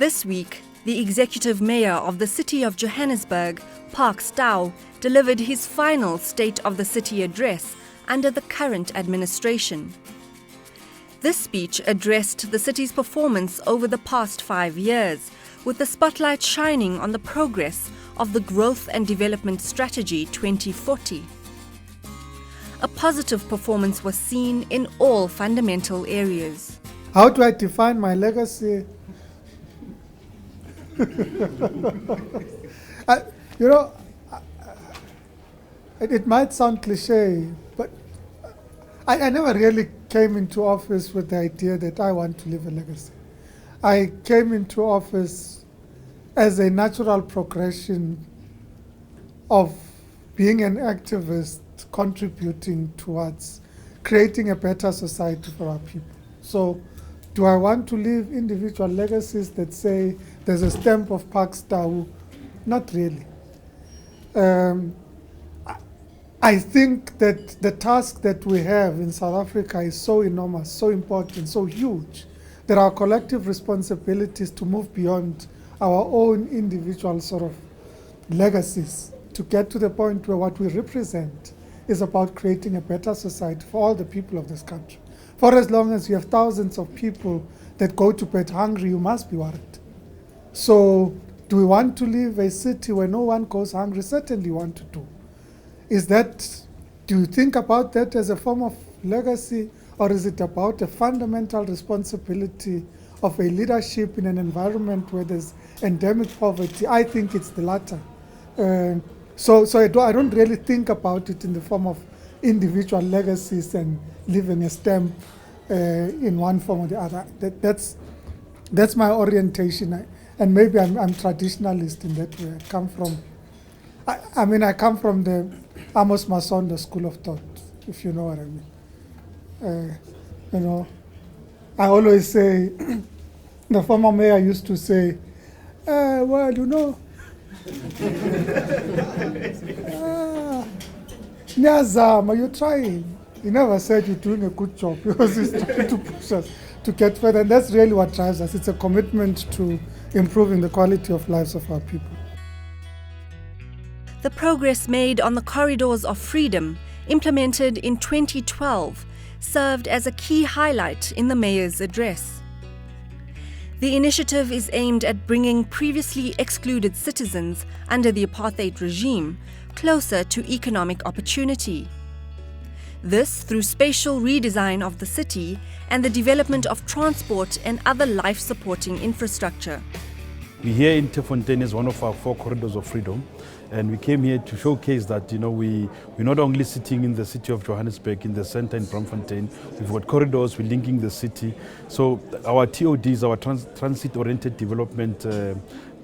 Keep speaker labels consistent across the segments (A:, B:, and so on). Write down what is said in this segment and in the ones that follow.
A: This week, the executive mayor of the City of Johannesburg, Park Stow, delivered his final State of the City address under the current administration. This speech addressed the city's performance over the past 5 years, with the spotlight shining on the progress of the Growth and Development Strategy 2040. A positive performance was seen in all fundamental areas.
B: How do I define my legacy? It might sound cliche, but I never really came into office with the idea that I want to leave a legacy. I came into office as a natural progression of being an activist contributing towards creating a better society for our people. So, do I want to leave individual legacies that say there's a stamp of Park Stow? Not really. I think that the task that we have in South Africa is so enormous, so important, so huge, that our collective responsibility is to move beyond our own individual sort of legacies to get to the point where what we represent is about creating a better society for all the people of this country. For as long as you have thousands of people that go to bed hungry, you must be worried. So, do we want to live a city where no one goes hungry? Certainly want to do. Do you think about that as a form of legacy, or is it about a fundamental responsibility of a leadership in an environment where there's endemic poverty? I think it's the latter. So I don't really think about it in the form of individual legacies and leaving a stamp in one form or the other. That's my orientation, and maybe I'm traditionalist in that way. I come from the Amos Masondo school of thought, if you know what I mean. I always say, the former mayor used to say, Nyazama, you're trying. He never said you're doing a good job, because he's trying to push us to get further. And that's really what drives us. It's a commitment to improving the quality of lives of our people.
A: The progress made on the Corridors of Freedom, implemented in 2012, served as a key highlight in the mayor's address. The initiative is aimed at bringing previously excluded citizens under the apartheid regime closer to economic opportunity. This through spatial redesign of the city and the development of transport and other life-supporting infrastructure.
C: We're here in Tefontein as one of our 4 corridors of freedom, and we came here to showcase that we're not only sitting in the city of Johannesburg in the center in Braamfontein. We've got corridors, we're linking the city. So our TODs, our transit-oriented development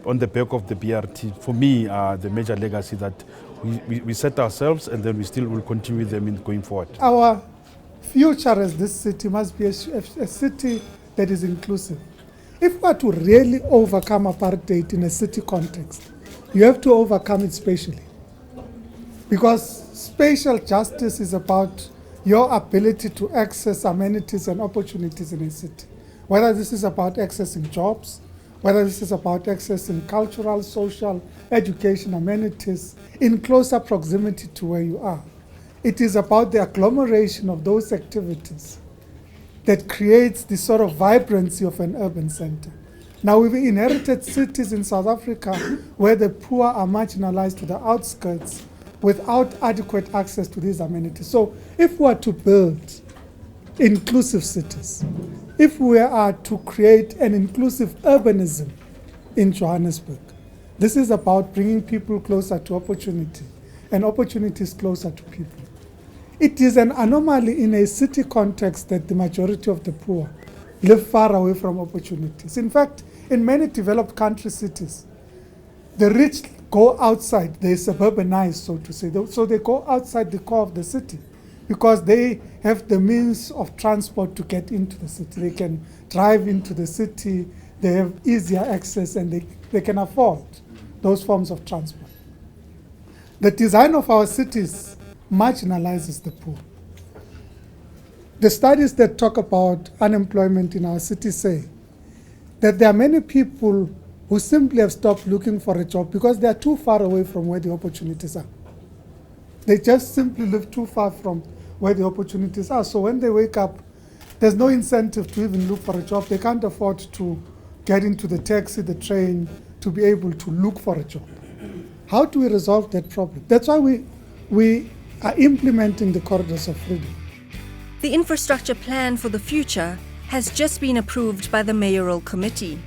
C: on the back of the BRT, for me, are the major legacy that we set ourselves, and then we still will continue them going forward.
B: Our future as this city must be a city that is inclusive. If we are to really overcome apartheid in a city context, you have to overcome it spatially. Because spatial justice is about your ability to access amenities and opportunities in a city. Whether this is about accessing jobs, whether this is about accessing cultural, social, education amenities in closer proximity to where you are. It is about the agglomeration of those activities that creates the sort of vibrancy of an urban center. Now, we've inherited cities in South Africa where the poor are marginalized to the outskirts without adequate access to these amenities. So if we are to build inclusive cities, if we are to create an inclusive urbanism in Johannesburg, this is about bringing people closer to opportunity and opportunities closer to people. It is an anomaly in a city context that the majority of the poor live far away from opportunities. In fact, in many developed country cities, the rich go outside, they suburbanize, so to say. So they go outside the core of the city because they have the means of transport to get into the city. They can drive into the city, they have easier access, and they can afford those forms of transport. The design of our cities marginalizes the poor. The studies that talk about unemployment in our city say that there are many people who simply have stopped looking for a job because they are too far away from where the opportunities are. They just simply live too far from where the opportunities are. So when they wake up, there's no incentive to even look for a job. They can't afford to get into the taxi, the train, to be able to look for a job. How do we resolve that problem? That's why we are implementing the corridors of freedom.
A: The infrastructure plan for the future has just been approved by the mayoral committee.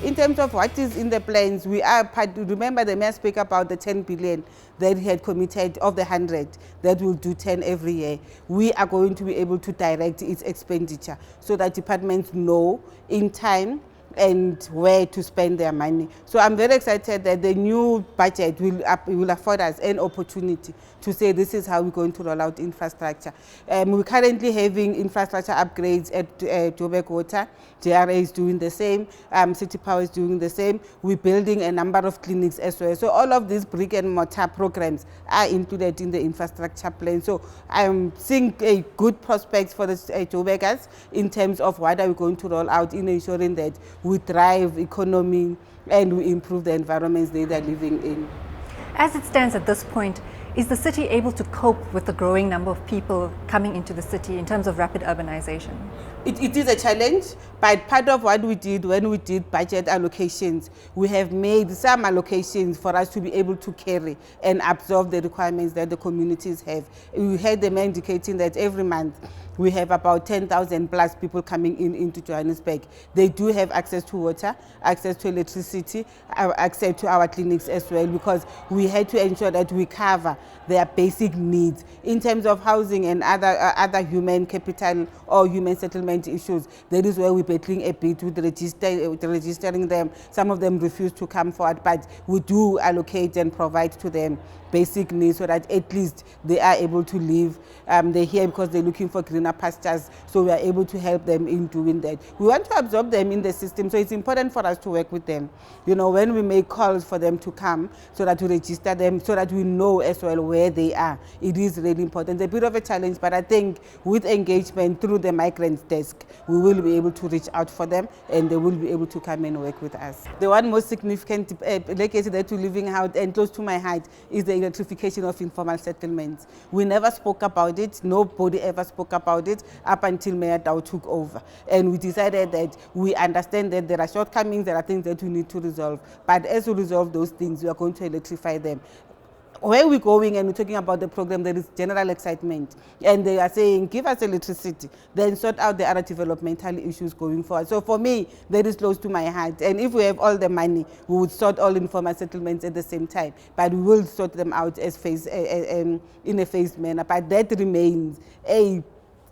D: In terms of what is in the plans, we are remember the mayor spoke about the 10 billion that he had committed of the 100 that will do 10 every year. We are going to be able to direct its expenditure so that departments know in time and where to spend their money. So I'm very excited that the new budget will afford us an opportunity to say this is how we're going to roll out infrastructure. We're currently having infrastructure upgrades at Joburg Water. JRA is doing the same. City Power is doing the same. We're building a number of clinics as well. So all of these brick and mortar programs are included in the infrastructure plan. So I'm seeing a good prospects for the Joburgers in terms of what are we going to roll out in ensuring that we drive economy and we improve the environments they are living in.
A: As it stands at this point, is the city able to cope with the growing number of people coming into the city in terms of rapid urbanization?
D: It is a challenge, but part of what we did when we did budget allocations, we have made some allocations for us to be able to carry and absorb the requirements that the communities have. We had them indicating that every month we have about 10,000 plus people coming into Johannesburg. They do have access to water, access to electricity, access to our clinics as well, because we had to ensure that we cover their basic needs in terms of housing and other human capital or human settlement issues. That is where we're battling a bit with registering them. Some of them refuse to come forward, but we do allocate and provide to them basic needs so that at least they are able to live. They're here because they're looking for greener pastures, so we are able to help them in doing that. We want to absorb them in the system, so it's important for us to work with them. You know, when we make calls for them to come, so that we register them, so that we know as well where they are. It is really important. It's a bit of a challenge, but I think with engagement through the migrants desk, we will be able to reach out for them and they will be able to come and work with us. The one most significant legacy that we're living out and close to my heart is the electrification of informal settlements. We never spoke about it. Nobody ever spoke about it up until Mayor Dow took over. And we decided that we understand that there are shortcomings, there are things that we need to resolve. But as we resolve those things, we are going to electrify them. Where we're going and we're talking about the program, there is general excitement. And they are saying, give us electricity, then sort out the other developmental issues going forward. So for me, that is close to my heart. And if we have all the money, we would sort all informal settlements at the same time. But we will sort them out as in a phased manner. But that remains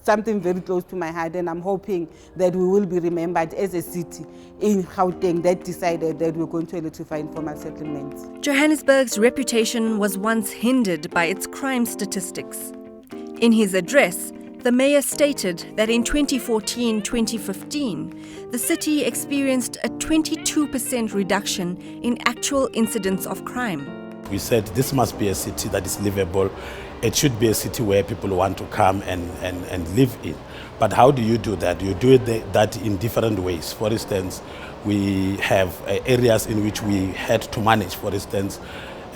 D: something very close to my heart, and I'm hoping that we will be remembered as a city in Gauteng that decided that we're going to electrify informal settlements.
A: Johannesburg's reputation was once hindered by its crime statistics. In his address, the mayor stated that in 2014-2015, the city experienced a 22% reduction in actual incidents of crime.
E: We said this must be a city that is livable. It should be a city where people want to come and live in. But how do you do that? You do that in different ways. For instance, we have areas in which we had to manage. For instance,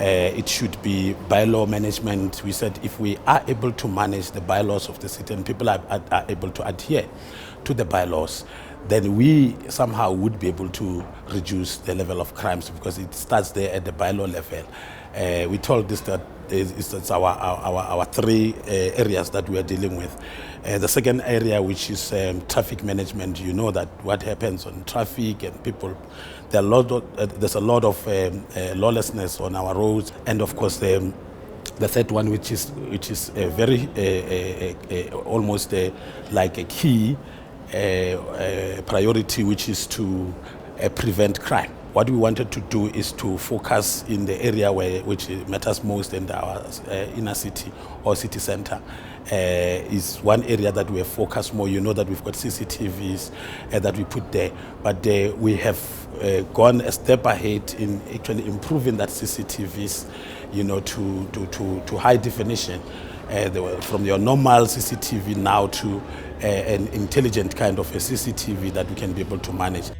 E: it should be bylaw management. We said if we are able to manage the bylaws of the city and people are able to adhere to the bylaws, then we somehow would be able to reduce the level of crimes because it starts there at the bylaw level. We told this that it's our three areas that we are dealing with. The second area, which is traffic management, you know that what happens on traffic and people, there's a lot of lawlessness on our roads, and of course the third one, which is a very almost like a key priority, which is to prevent crime. What we wanted to do is to focus in the area which matters most in our inner city or city center. Is one area that we have focused more. You know that we've got CCTVs that we put there, but we have gone a step ahead in actually improving that CCTVs, you know, to high definition. From your normal CCTV now to an intelligent kind of a CCTV that we can be able to manage.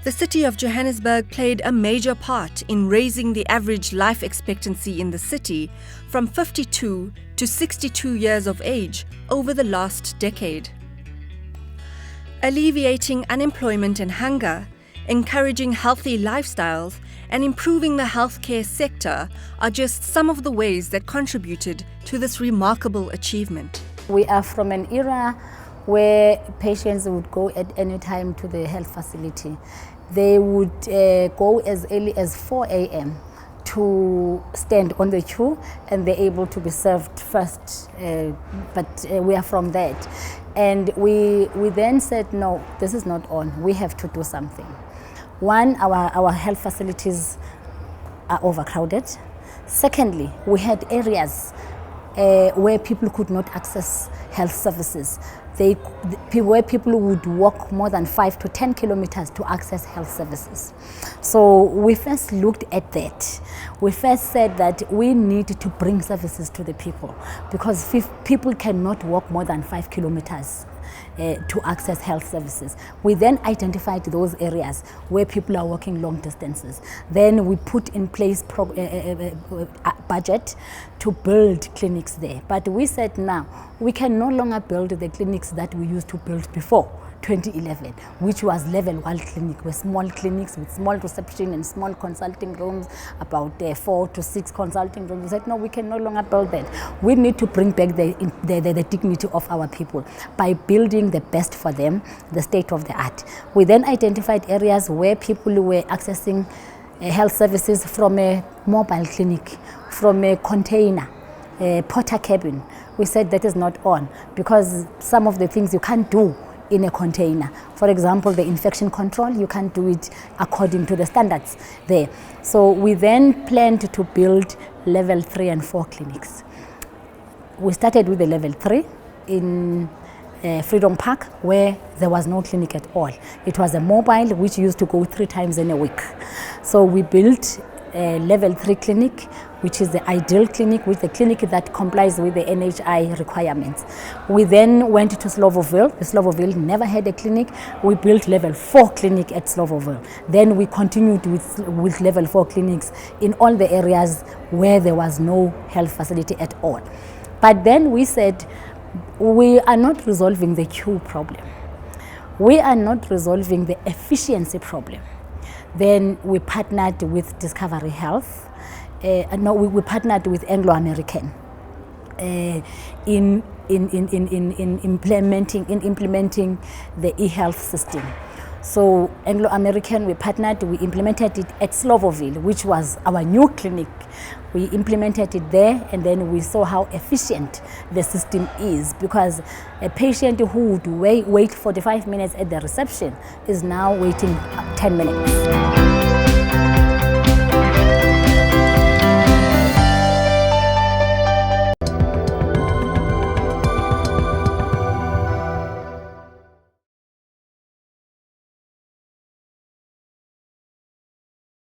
A: The City of Johannesburg played a major part in raising the average life expectancy in the city from 52 to 62 years of age over the last decade. Alleviating unemployment and hunger, encouraging healthy lifestyles, and improving the healthcare sector are just some of the ways that contributed to this remarkable achievement.
F: We are from an era where patients would go at any time to the health facility. They would go as early as 4 a.m. to stand on the queue, and they're able to be served first, but we are from that. And we then said, no, this is not on, we have to do something. One, our health facilities are overcrowded. Secondly, we had areas where people could not access health services. Where people would walk more than 5 to 10 kilometers to access health services. So we first looked at that. We first said that we need to bring services to the people, because people cannot walk more than 5 kilometers to access health services. We then identified those areas where people are walking long distances. Then we put in place a budget to build clinics there. But we said now, we can no longer build the clinics that we used to build before 2011, which was level 1 clinic, with small clinics with small reception and small consulting rooms, about 4 to 6 consulting rooms. We said, no, we can no longer build that. We need to bring back the dignity of our people by building the best for them, the state of the art. We then identified areas where people were accessing health services from a mobile clinic, from a container, a porter cabin. We said that is not on, because some of the things you can't do in a container. For example, the infection control, you can't do it according to the standards there. So we then planned to build level 3 and 4 clinics. We started with the level 3 in Freedom Park, where there was no clinic at all. It was a mobile which used to go 3 times in a week. So we built a level 3 clinic, which is the ideal clinic, with the clinic that complies with the NHI requirements. We then went to Slovoville. Slovoville never had a clinic. We built level 4 clinic at Slovoville. Then we continued with level 4 clinics in all the areas where there was no health facility at all. But then we said, we are not resolving the queue problem. We are not resolving the efficiency problem. Then we partnered with Discovery Health. We partnered with Anglo-American in implementing the e-health system. So Anglo-American, we partnered, we implemented it at Slovoville, which was our new clinic. We implemented it there, and then we saw how efficient the system is, because a patient who would wait 45 minutes at the reception is now waiting 10 minutes.